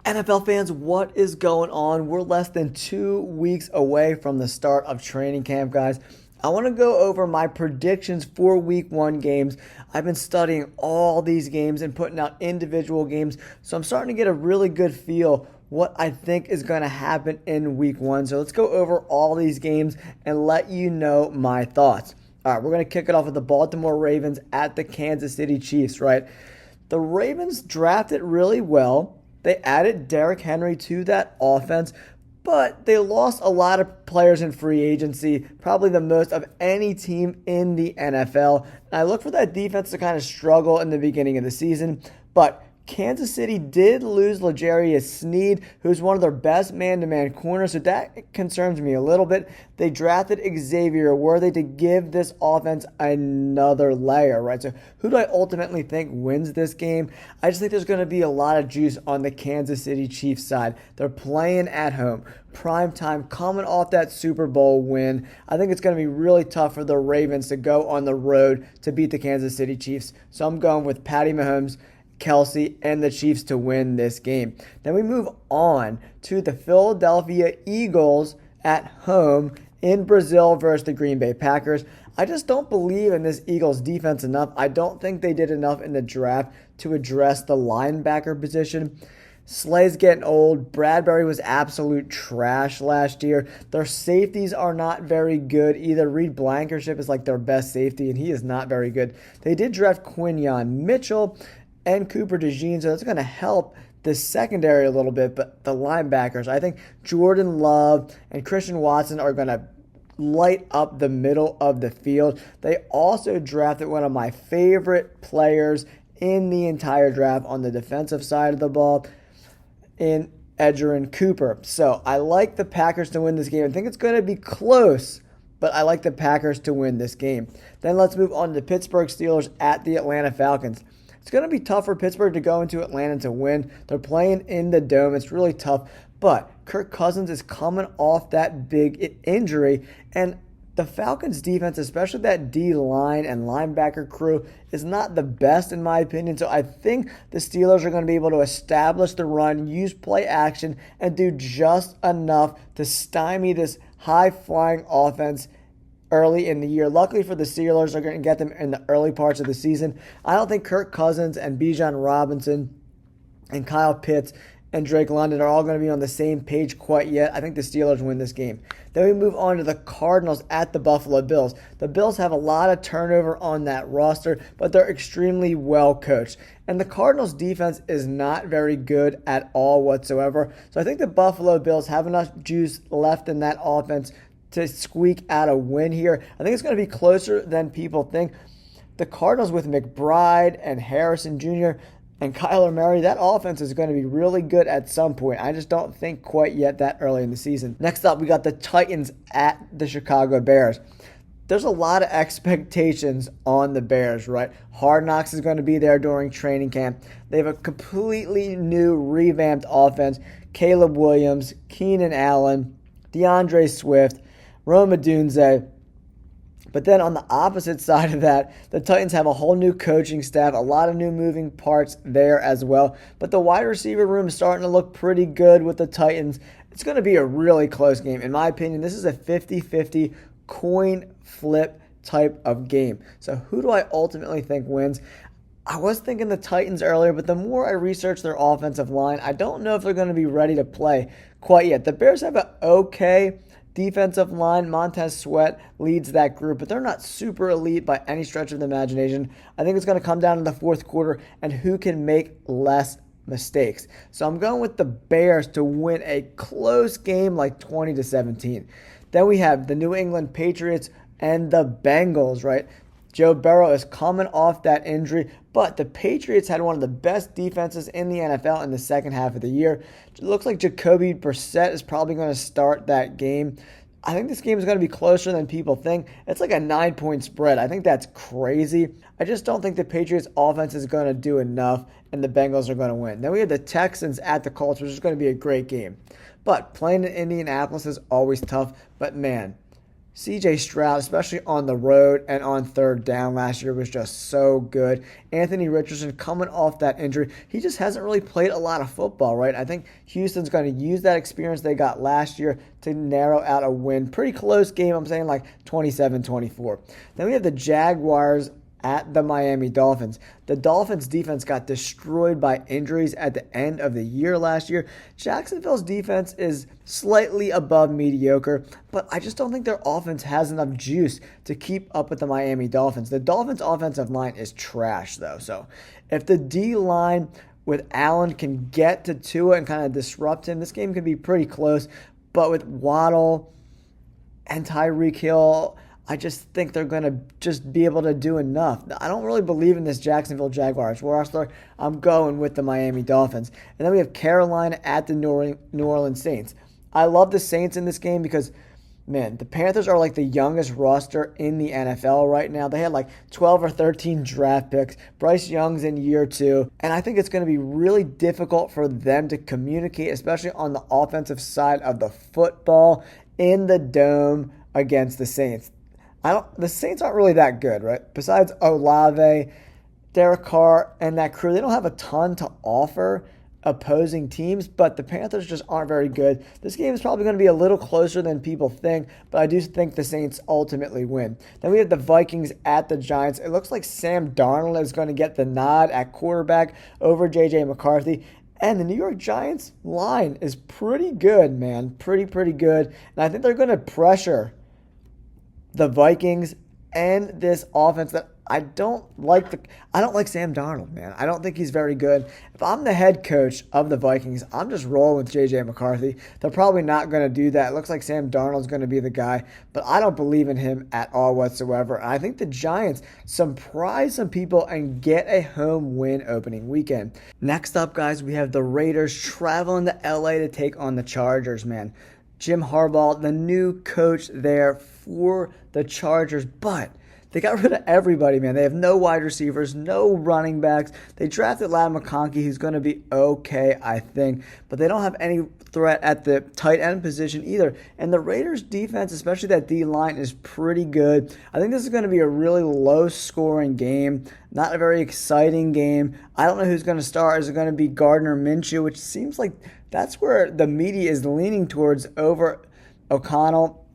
NFL fans, what is going on? We're less than 2 weeks away from the start of training camp, guys. I want to go over my predictions for week one games. I've been studying all these games and putting out individual games, so I'm starting to get a really good feel what I think is going to happen in week one. So let's go over all these games and let you know my thoughts. All right, we're going to kick it off with the Baltimore Ravens at the Kansas City Chiefs, right? The Ravens drafted really well. They added Derrick Henry to that offense, but they lost a lot of players in free agency, probably the most of any team in the NFL. And I look for that defense to kind of struggle in the beginning of the season, but Kansas City did lose L'Jarius Sneed, who's one of their best man-to-man corners, so that concerns me a little bit. They drafted Xavier Worthy to give this offense another layer, right? So who do I ultimately think wins this game? I just think there's going to be a lot of juice on the Kansas City Chiefs side. They're playing at home, prime time, coming off that Super Bowl win. I think it's going to be really tough for the Ravens to go on the road to beat the Kansas City Chiefs. So I'm going with Patty Mahomes, Kelsey, and the Chiefs to win this game. Then we move on to the Philadelphia Eagles at home in Brazil versus the Green Bay Packers. I just don't believe in this Eagles defense enough. I don't think they did enough in the draft to address the linebacker position. Slay's getting old. Bradbury was absolute trash last year. Their safeties are not very good either. Reed Blankenship is like their best safety, and he is not very good. They did draft Quinyon Mitchell and Cooper DeJean, so that's going to help the secondary a little bit, but the linebackers, I think Jordan Love and Christian Watson are going to light up the middle of the field. They also drafted one of my favorite players in the entire draft on the defensive side of the ball in Edgerrin Cooper. So I like the Packers to win this game. I think it's going to be close, but I like the Packers to win this game. Then let's move on to the Pittsburgh Steelers at the Atlanta Falcons. It's going to be tough for Pittsburgh to go into Atlanta to win. They're playing in the Dome. It's really tough. But Kirk Cousins is coming off that big injury. And the Falcons defense, especially that D-line and linebacker crew, is not the best in my opinion. So I think the Steelers are going to be able to establish the run, use play action, and do just enough to stymie this high-flying offense early in the year. Luckily for the Steelers, they're going to get them in the early parts of the season. I don't think Kirk Cousins and Bijan Robinson and Kyle Pitts and Drake London are all going to be on the same page quite yet. I think the Steelers win this game. Then we move on to the Cardinals at the Buffalo Bills. The Bills have a lot of turnover on that roster, but they're extremely well coached. And the Cardinals defense is not very good at all whatsoever. So I think the Buffalo Bills have enough juice left in that offense to squeak out a win here. I think it's going to be closer than people think. The Cardinals with McBride and Harrison Jr. and Kyler Murray, that offense is going to be really good at some point. I just don't think quite yet that early in the season. Next up, we got the Titans at the Chicago Bears. There's a lot of expectations on the Bears, right? Hard Knocks is going to be there during training camp. They have a completely new, revamped offense. Caleb Williams, Keenan Allen, DeAndre Swift, Rome Odunze. But then on the opposite side of that, the Titans have a whole new coaching staff, a lot of new moving parts there as well. But the wide receiver room is starting to look pretty good with the Titans. It's going to be a really close game. In my opinion, this is a 50-50 coin flip type of game. So who do I ultimately think wins? I was thinking the Titans earlier, but the more I research their offensive line, I don't know if they're going to be ready to play quite yet. The Bears have an okay defensive line. Montez Sweat leads that group, but they're not super elite by any stretch of the imagination. I think it's going to come down to the fourth quarter and who can make less mistakes. So I'm going with the Bears to win a close game like 20-17. Then we have the New England Patriots and the Bengals, right? Joe Burrow is coming off that injury, but the Patriots had one of the best defenses in the NFL in the second half of the year. It looks like Jacoby Brissett is probably going to start that game. I think this game is going to be closer than people think. It's like a 9-point spread. I think that's crazy. I just don't think the Patriots offense is going to do enough, and the Bengals are going to win. Then we have the Texans at the Colts, which is going to be a great game. But playing in Indianapolis is always tough. But man, CJ Stroud, especially on the road and on third down last year, was just so good. Anthony Richardson coming off that injury. He just hasn't really played a lot of football, right? I think Houston's going to use that experience they got last year to narrow out a win. Pretty close game, I'm saying like 27-24. Then we have the Jaguars at the Miami Dolphins. The Dolphins defense got destroyed by injuries at the end of the year last year. Jacksonville's defense is slightly above mediocre, but I just don't think their offense has enough juice to keep up with the Miami Dolphins. The Dolphins' offensive line is trash, though. So if the D-line with Allen can get to Tua and kind of disrupt him, this game could be pretty close. But with Waddle and Tyreek Hill, I just think they're going to just be able to do enough. I don't really believe in this Jacksonville Jaguars roster. I'm going with the Miami Dolphins. And then we have Carolina at the New Orleans Saints. I love the Saints in this game because, man, the Panthers are like the youngest roster in the NFL right now. They had like 12 or 13 draft picks. Bryce Young's in year 2. And I think it's going to be really difficult for them to communicate, especially on the offensive side of the football in the dome against the Saints. The Saints aren't really that good, right? Besides Olave, Derek Carr, and that crew, they don't have a ton to offer opposing teams, but the Panthers just aren't very good. This game is probably going to be a little closer than people think, but I do think the Saints ultimately win. Then we have the Vikings at the Giants. It looks like Sam Darnold is going to get the nod at quarterback over J.J. McCarthy. And the New York Giants line is pretty good, man. Pretty good. And I think they're going to pressure the Vikings and this offense that I don't like Sam Darnold, man. I don't think he's very good. If I'm the head coach of the Vikings, I'm just rolling with J.J. McCarthy. They're probably not going to do that. It looks like Sam Darnold's going to be the guy, but I don't believe in him at all whatsoever. And I think the Giants surprise some people and get a home win opening weekend. Next up, guys, we have the Raiders traveling to L.A. to take on the Chargers, man. Jim Harbaugh, the new coach there for the Chargers, but they got rid of everybody, man. They have no wide receivers, no running backs. They drafted Ladd McConkey, who's going to be okay, I think, but they don't have any threat at the tight end position either. And the Raiders' defense, especially that D-line, is pretty good. I think this is going to be a really low-scoring game, not a very exciting game. I don't know who's going to start. Is it going to be Gardner Minshew, which seems like that's where the media is leaning towards over O'Connell?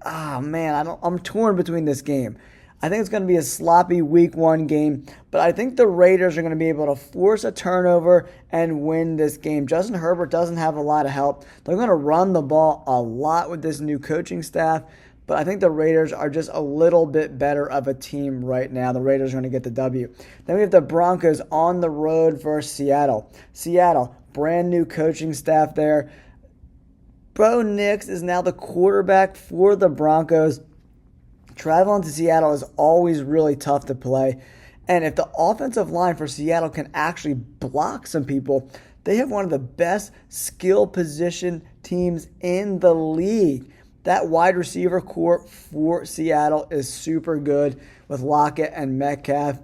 I'm torn between this game. I think it's going to be a sloppy week 1 game, but I think the Raiders are going to be able to force a turnover and win this game. Justin Herbert doesn't have a lot of help. They're going to run the ball a lot with this new coaching staff, but I think the Raiders are just a little bit better of a team right now. The Raiders are going to get the W. Then we have the Broncos on the road versus Seattle. Seattle, brand new coaching staff there. Bo Nix is now the quarterback for the Broncos. Traveling to Seattle is always really tough to play. And if the offensive line for Seattle can actually block some people, they have one of the best skill position teams in the league. That wide receiver core for Seattle is super good with Lockett and Metcalf.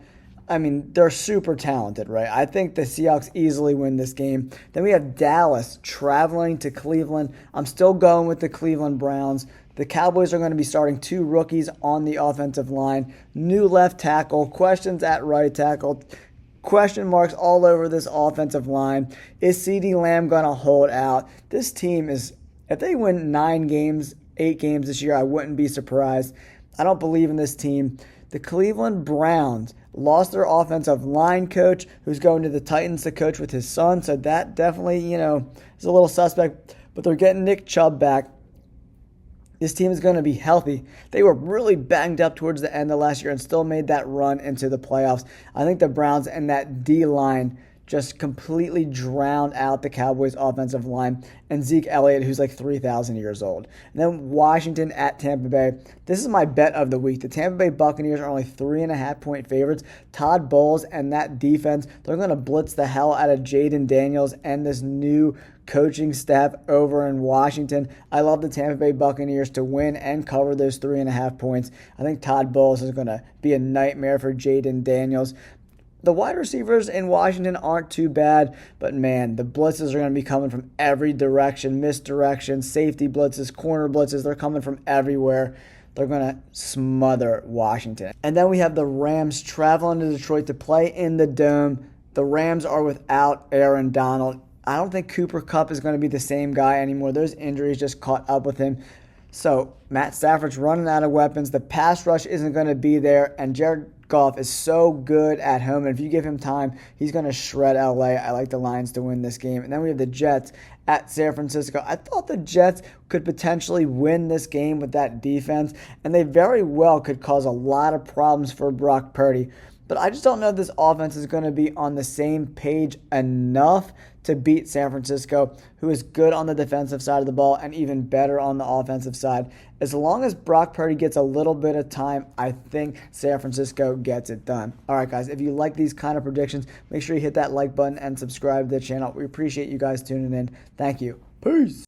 I mean, they're super talented, right? I think the Seahawks easily win this game. Then we have Dallas traveling to Cleveland. I'm still going with the Cleveland Browns. The Cowboys are going to be starting 2 rookies on the offensive line. New left tackle, questions at right tackle, question marks all over this offensive line. Is CeeDee Lamb going to hold out? This team is, if they win 8 games this year, I wouldn't be surprised. I don't believe in this team. The Cleveland Browns lost their offensive line coach, who's going to the Titans to coach with his son. So that definitely, is a little suspect. But they're getting Nick Chubb back. This team is going to be healthy. They were really banged up towards the end of last year and still made that run into the playoffs. I think the Browns and that D-line just completely drowned out the Cowboys' offensive line and Zeke Elliott, who's like 3,000 years old. And then Washington at Tampa Bay. This is my bet of the week. The Tampa Bay Buccaneers are only 3.5-point favorites. Todd Bowles and that defense, they're going to blitz the hell out of Jaden Daniels and this new coaching staff over in Washington. I love the Tampa Bay Buccaneers to win and cover those 3.5 points. I think Todd Bowles is going to be a nightmare for Jaden Daniels. the wide receivers in Washington aren't too bad, but man, the blitzes are going to be coming from every direction, misdirection, safety blitzes, corner blitzes. They're coming from everywhere. They're going to smother Washington. And then we have the Rams traveling to Detroit to play in the Dome. The Rams are without Aaron Donald. I don't think Cooper Kupp is going to be the same guy anymore. Those injuries just caught up with him. So Matt Stafford's running out of weapons. The pass rush isn't going to be there. And Jared Goff is so good at home. And if you give him time, he's going to shred LA. I like the Lions to win this game. And then we have the Jets at San Francisco. I thought the Jets could potentially win this game with that defense. And they very well could cause a lot of problems for Brock Purdy. But I just don't know if this offense is going to be on the same page enough to beat San Francisco, who is good on the defensive side of the ball and even better on the offensive side. As long as Brock Purdy gets a little bit of time, I think San Francisco gets it done. All right, guys, if you like these kind of predictions, make sure you hit that like button and subscribe to the channel. We appreciate you guys tuning in. Thank you. Peace.